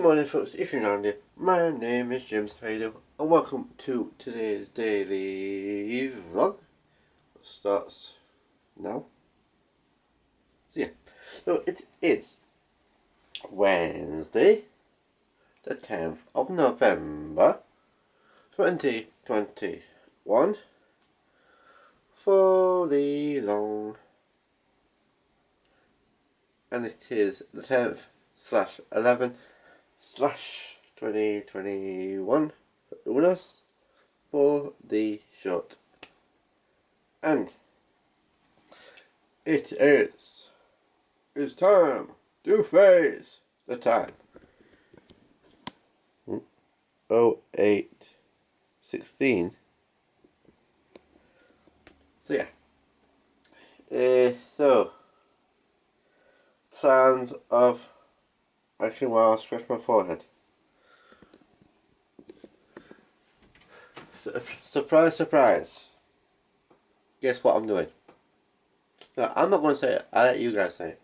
morning folks, if you're around here, my name is James Fader and welcome to today's daily vlog. It starts now. So it is Wednesday the 10th of November 2021, fully long, and it is the 10th/11/2021 with us for the short, and it's time to face the time. 08:16. So yeah. So sounds of actually while I scratch my forehead. Surprise, surprise. Guess what I'm doing? No, I'm not going to say it. I'll let you guys say it.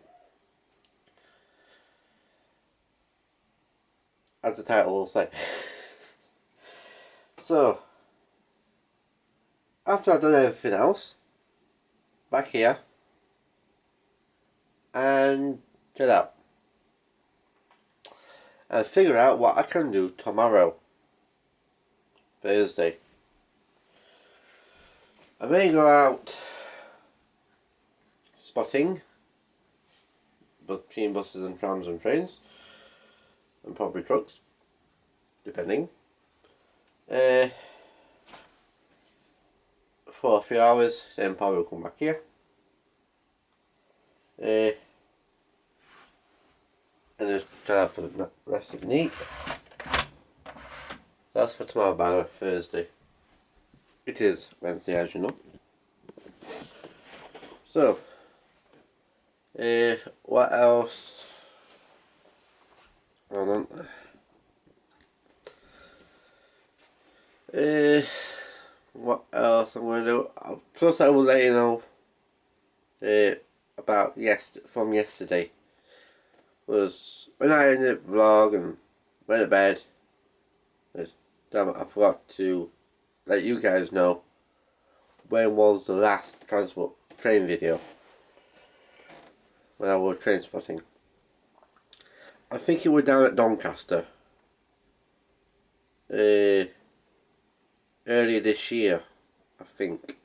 As the title will say. So, after I've done everything else, back here, and chill out. And figure out what I can do tomorrow, Thursday. I may go out spotting between buses and trams and trains, and probably trucks, depending, for a few hours, then probably come back here, and just chill out for the rest of the night. That's for tomorrow, by Thursday. It is Wednesday, as you know. So, what else? Hold on. What else I'm going to do? Plus, I will let you know about from yesterday. Was when I ended the vlog and went to bed. Damn it, I forgot to let you guys know when was the last train video when I was train spotting. I think it was down at Doncaster earlier this year. I think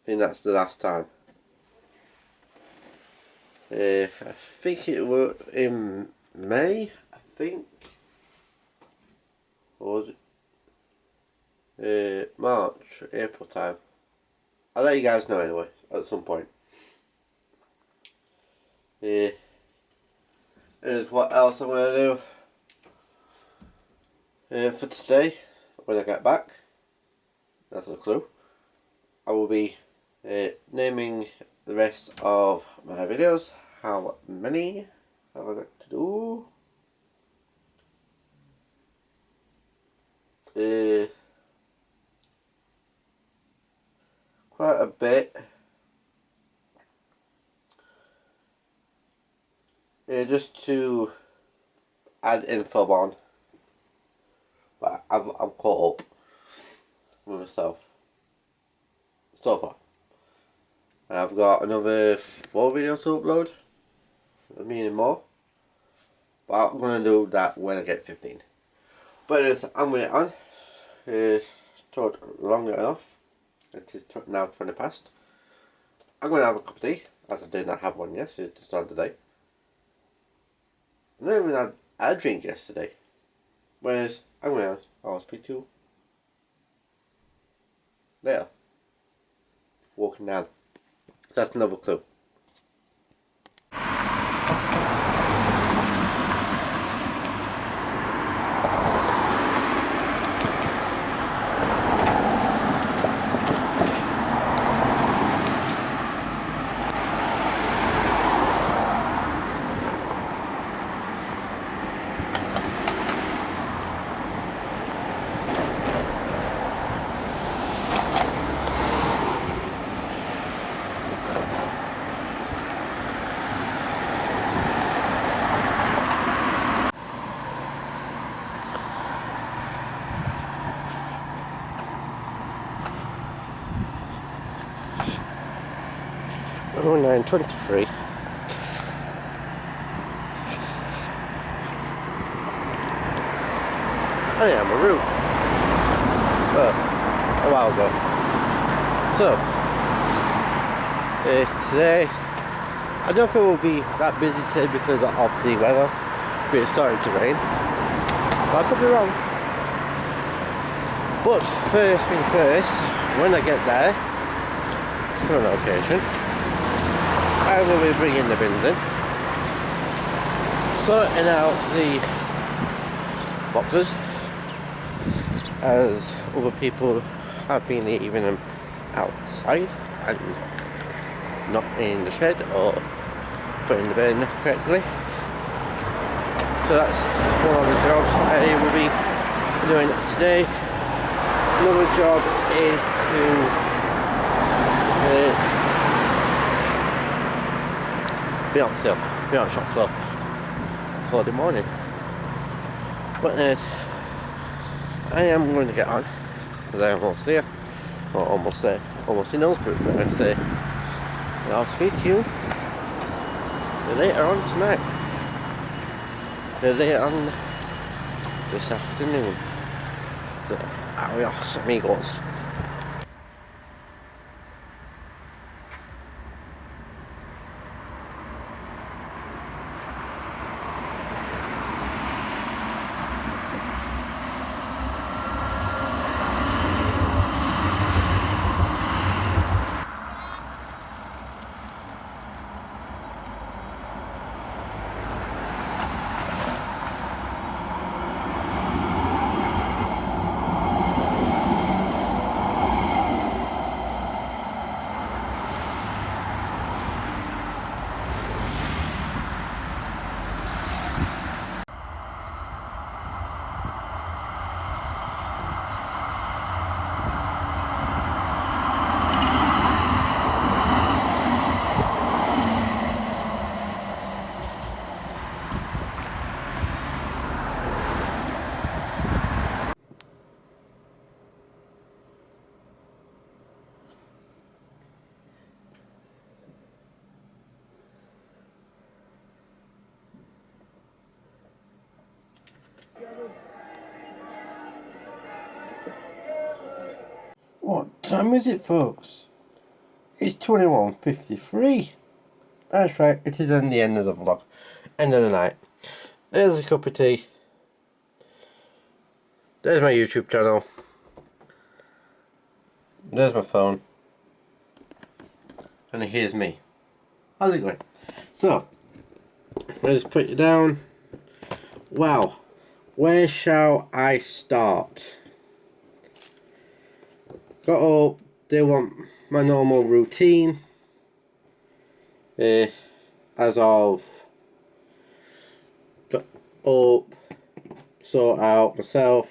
that's the last time. I think it was in May, I think. Or was it March, April time? I'll let you guys know anyway, at some point. And what else I'm going to do for today, when I get back, that's a clue. I will be naming the rest of my videos. How many have I got to do? Quite a bit. Just to add info on, but I'm caught up with myself so far. I've got another 4 videos to upload, meaning more, but I'm going to do that when I get 15. But anyways, I'm going to get on. Talked long enough. It is now 20 past. I'm going to have a cup of tea, as I did not have one yesterday to start the day. I never even had a drink yesterday. Whereas, I'll speak to you later. Walking down. That's another clue. 9:23. I am a route. A while ago. So, today, I don't think we'll be that busy today because of the weather, but it's starting to rain. But I could be wrong. But first thing first, when I get there, to an location, I will be bringing the bins in, sorting out the boxes, as other people have been leaving them outside and not in the shed or putting the bin correctly. So that's one of the jobs I will be doing today. Another job is to be on shop floor for the morning. But I am going to get on because I am almost there, or almost there, almost in Hillsborough. But I'd say I'll speak to you later on tonight, later on this afternoon. So, adios amigos. What time is it, folks? It's 21:53. That's right, it is in the end of the vlog. End of the night. There's a cup of tea. There's my YouTube channel. There's my phone. And here's me. How's it going? So, let's put you down. Wow. Where shall I start? Got up, they want my normal routine, as of got up, sort out myself,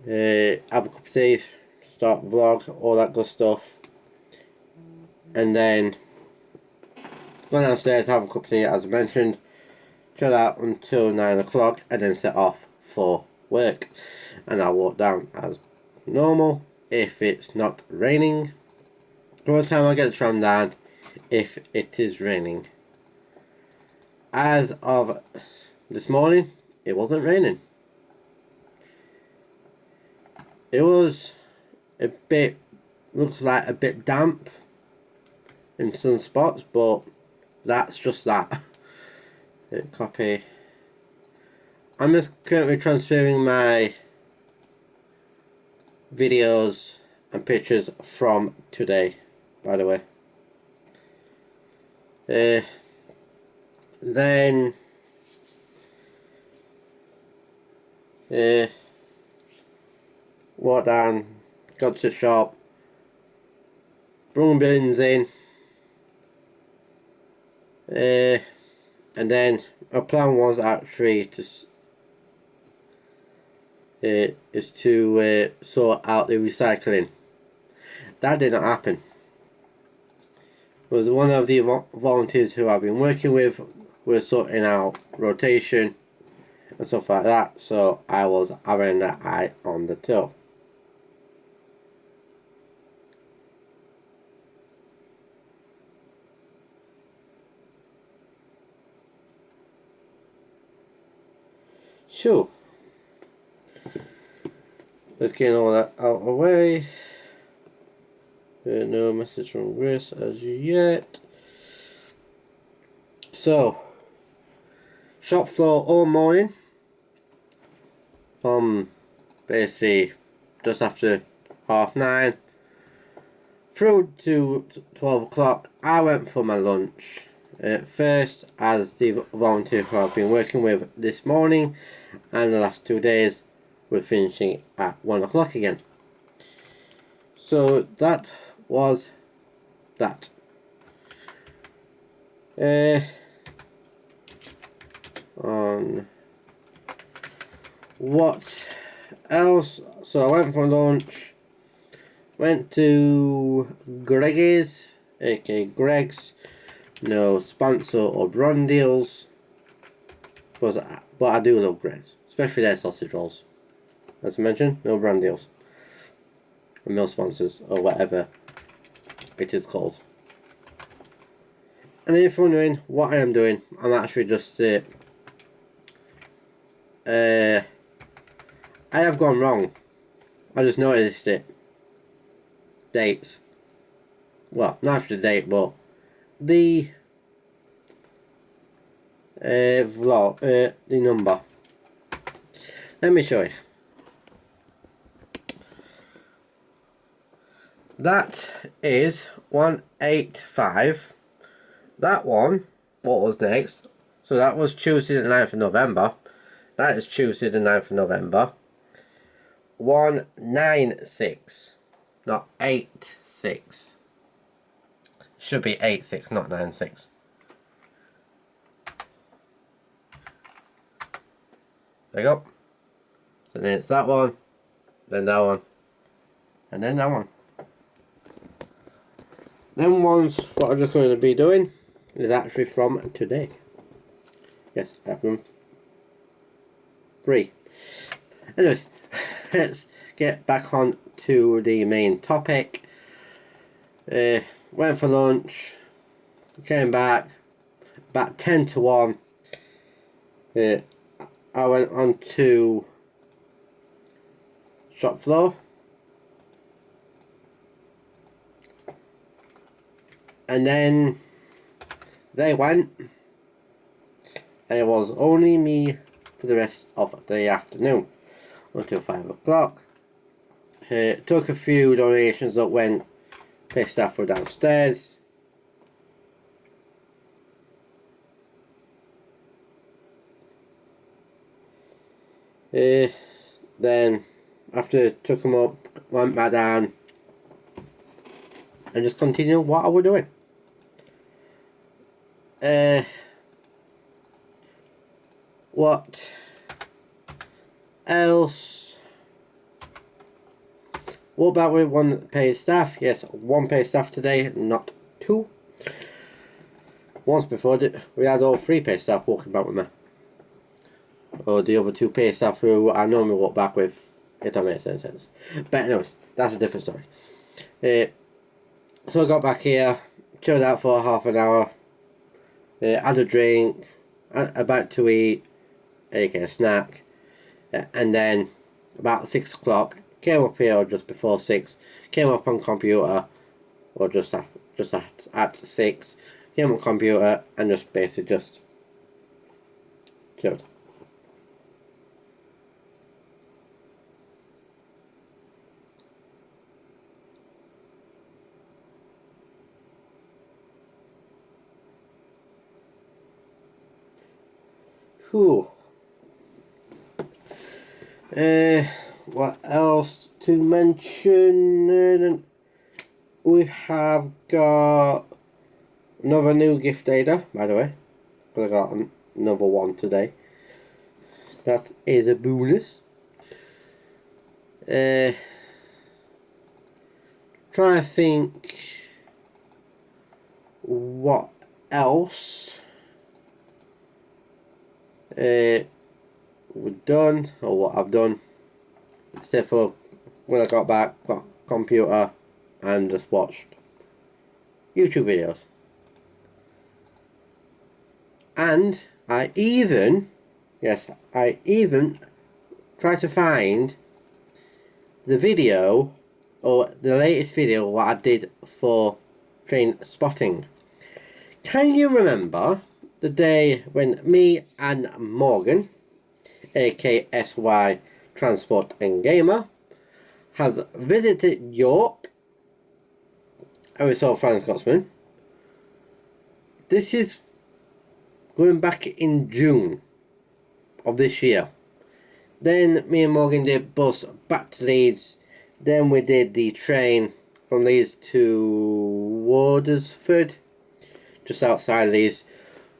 have a cup of tea, start the vlog, all that good stuff, and then go downstairs, have a cup of tea as I mentioned, chill out until 9 o'clock and then set off for work, and I'll walk down as normal if it's not raining. By the time I get the tram down, if it is raining. As of this morning, it wasn't raining. It was a bit, looks like a bit damp in some spots, but that's just that. Copy. I'm just currently transferring my videos and pictures from today, by the way. Then walked down, got to the shop, brought bins in, and then my plan was actually to sort out the recycling. That did not happen. It was one of the volunteers who I've been working with were sorting out rotation and stuff like that, so I was having that eye on the till. So, let's get all that out of the way. No message from Grace as yet. So, shop floor all morning from basically just after 9:30 through to 12 o'clock. I went for my lunch. First, as the volunteer who I've been working with this morning and the last 2 days, we're finishing at 1 o'clock again. So that was that. On what else? So I went for lunch, went to Greggy's, aka Greg's, no sponsor or brand deals, but I do love Greg's, especially their sausage rolls. As I mentioned, no brand deals, and no sponsors or whatever it is called. And if you're wondering what I am doing, I'm actually just I have gone wrong. I just noticed it. Dates. Well, not the date, but the vlog, the number. Let me show you. That is 185. That one, what was next? So that was Tuesday the 9th of November. That is Tuesday the 9th of November. 196. Not 86. Should be 86, not 96. There you go. So then it's that one, then that one, and then that one. Them ones, what I'm just going to be doing is actually from today. Yes, I have them 3. Anyways, let's get back on to the main topic. Went for lunch, came back about 10 to 1. I went on to shop floor, and then they went, and it was only me for the rest of the afternoon until 5 o'clock. Took a few donations that went, pay staff were downstairs. Then after took them up, went back down and just continued what I was doing. What else? What about with one paid staff? Yes, one paid staff today, not 2. Once before, we had all 3 paid staff walking back with me. Or the other 2 paid staff who I normally walk back with, if that makes any sense. But anyways, that's a different story. So I got back here, chilled out for half an hour, had a drink, about to eat, aka a snack, and then about 6 o'clock, came up here just before 6, came up on computer, or just at 6, came on computer and just basically just chilled. Whew. What else to mention? We have got another new gift data, by the way. But I got another one today. That is a bonus. Trying to think what else we've done, or what I've done, except for when I got back, got computer and just watched YouTube videos. And I even Yes, I even tried to find the video, or the latest video what I did for train spotting. Can you remember the day when me and Morgan, aka SY Transport and Gamer, have visited York and we saw Franz Scotsman? This is going back in June of this year. Then me and Morgan did bus back to Leeds. Then we did the train from Leeds to Watersford, just outside Leeds,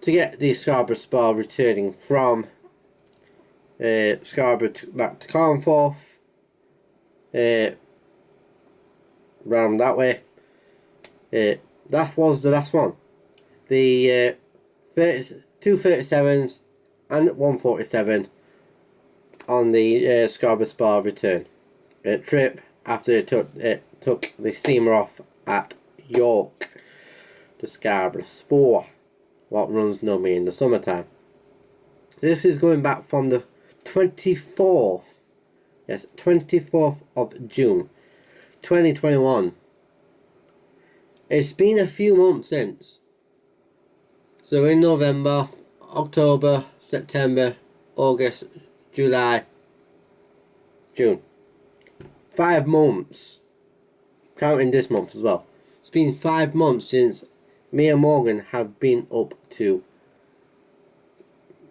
to get the Scarborough Spar returning from Scarborough back to Carnforth, round that way. That was the last one. The 237s and 147 on the Scarborough Spar return trip after it took the steamer off at York to Scarborough Spar, what runs normally in the summertime. This is going back from the 24th, yes, 24th of June 2021. It's been a few months since. So in November, October, September, August, July, June. 5 months. Counting this month as well. It's been 5 months since me and Morgan have been up to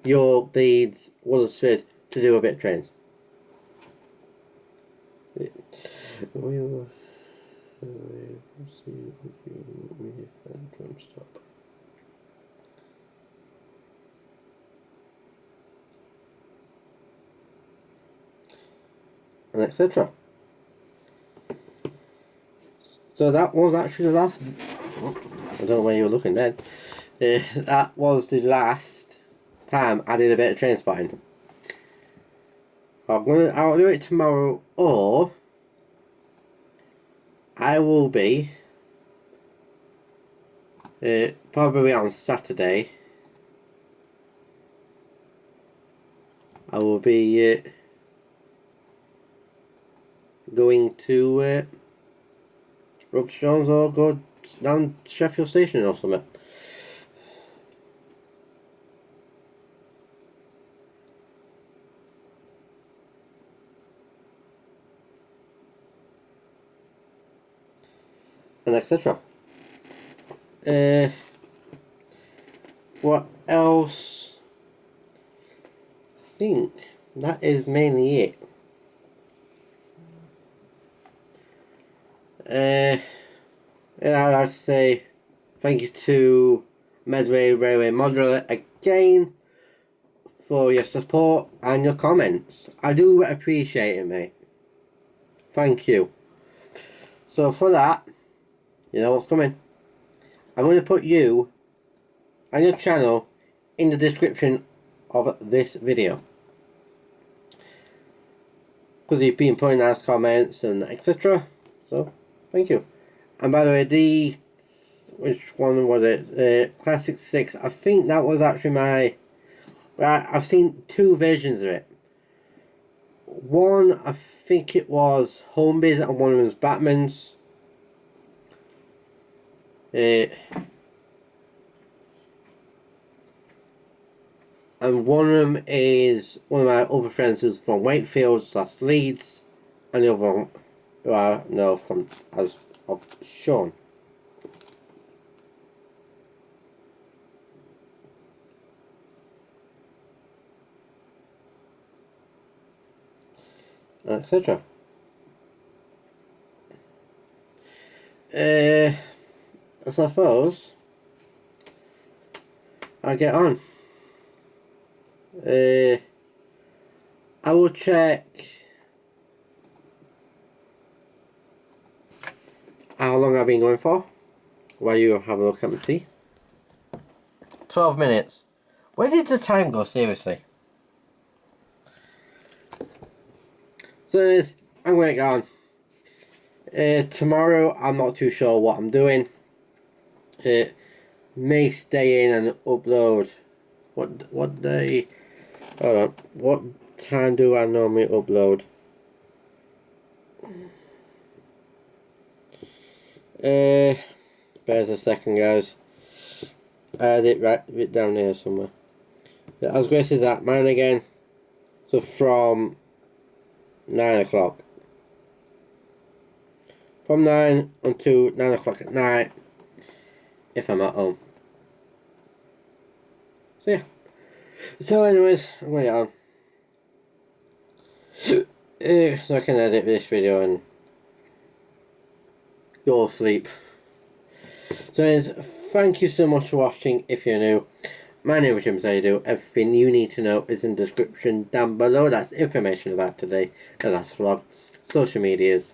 York, Leeds, Watersford to do a bit of trains. And etc. So that was actually the last. I don't know where you were looking then. That was the last time I did a bit of train spotting. I'll do it tomorrow, or I will be probably on Saturday. I will be going to Upshaws or go down Sheffield Station or something. And etc. What else? I think that is mainly it. I'd like to say thank you to Medway Railway Modular again for your support and your comments. I do appreciate it, mate. Thank you. So for that, you know what's coming. I'm going to put you and your channel in the description of this video, because you've been putting nice comments and etc. So thank you. And by the way, which one was it? Classic 6. I think that was actually my. I've seen 2 versions of it. One, I think it was Holmby's, and one of them was Batman's. And one of them is one of my other friends who's from Wakefield / Leeds, and the other one who I know from as of Sean. Etc. I suppose I'll get on. I will check how long I've been going for while you have a look at my tea. 12 minutes. Where did the time go, seriously? So I'm going to get on. Tomorrow I'm not too sure what I'm doing. May stay in and upload what day? Hold on. What time do I normally upload? Bears a second, guys. I had it right down here somewhere. As great as that, mine again. So from 9 o'clock. From 9 until 9 o'clock at night, if I'm at home. So yeah. So anyways, I'm going on. So I can edit this video and go to sleep. So anyways, thank you so much for watching if you're new. My name is Jim Zaidu. Everything you need to know is in the description down below. That's information about today, the last vlog, social medias,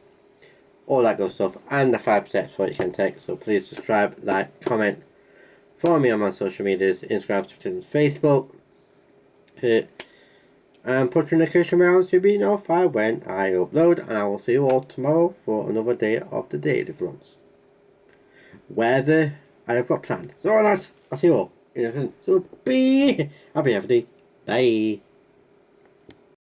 all that good stuff, and the 5 steps what you can take. So please subscribe, like, comment, follow me on my social medias, Instagram, Twitter and Facebook, and put your notification bells to be notified when I upload, and I will see you all tomorrow for another day of the daily vlogs, whether I have got planned. So that's, I'll see you all. So be happy every day. Bye.